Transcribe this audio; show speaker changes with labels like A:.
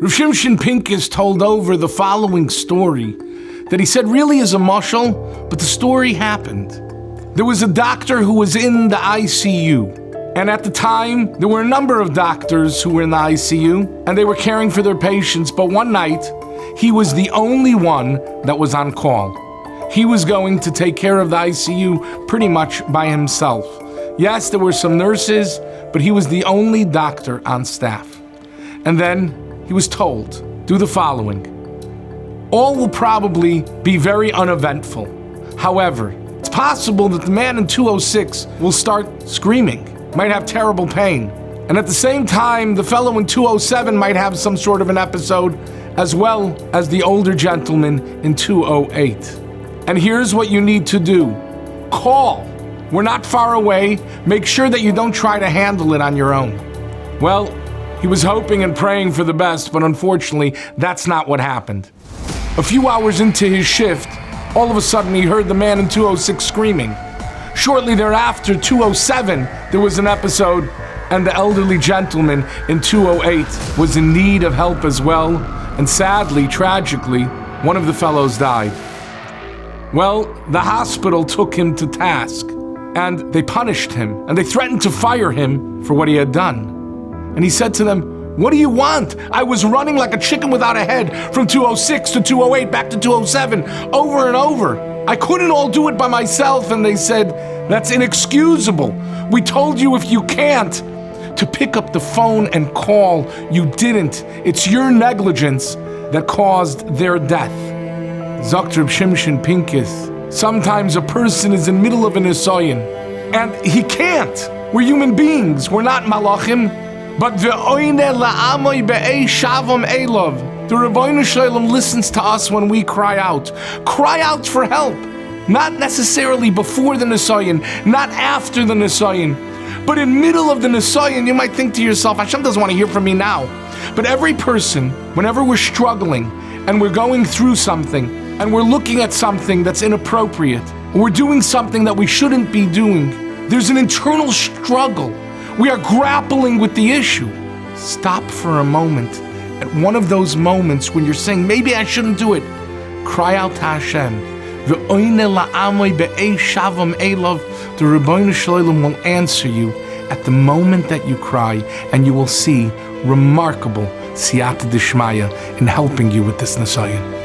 A: Rav Shimshon Pincus told over the following story that he said really is a mashal, but the story happened. There was a doctor who was in the ICU, and at the time, there were a number of doctors who were in the ICU, and they were caring for their patients, but one night, he was the only one that was on call. He was going to take care of the ICU pretty much by himself. Yes, there were some nurses, but he was the only doctor on staff. And then he was told, do the following. All will probably be very uneventful. However, it's possible that the man in 206 will start screaming, might have terrible pain. And at the same time, the fellow in 207 might have some sort of an episode, as well as the older gentleman in 208. And here's what you need to do. Call. We're not far away. Make sure that you don't try to handle it on your own. Well, he was hoping and praying for the best, but unfortunately, that's not what happened. A few hours into his shift, all of a sudden he heard the man in 206 screaming. Shortly thereafter, 207, there was an episode, and the elderly gentleman in 208 was in need of help as well, and sadly, tragically, one of the fellows died. Well, the hospital took him to task, and they punished him, and they threatened to fire him for what he had done. And he said to them, "What do you want? I was running like a chicken without a head from 206 to 208 back to 207 over and over. I couldn't all do it by myself." And they said, "That's inexcusable. We told you if you can't to pick up the phone and call. You didn't. It's your negligence that caused their death." Zokt Reb Shimshon Pincus, sometimes a person is in the middle of an nisayon, and he can't. We're human beings. We're not malachim. But ve'oine la'amoy be'ei shavam elov. The Rabbi Shalom listens to us when we cry out. Cry out for help. Not necessarily before the nisayon, not after the nisayon, but in middle of the nisayon. You might think to yourself, Hashem doesn't want to hear from me now. But every person, whenever we're struggling and we're going through something and we're looking at something that's inappropriate, or we're doing something that we shouldn't be doing, there's an internal struggle. We are grappling with the issue. Stop for a moment. At one of those moments when you're saying, maybe I shouldn't do it, cry out to Hashem. The Rabbi Shalom will answer you at the moment that you cry, and you will see remarkable siyata d'shmaya in helping you with this nisayon.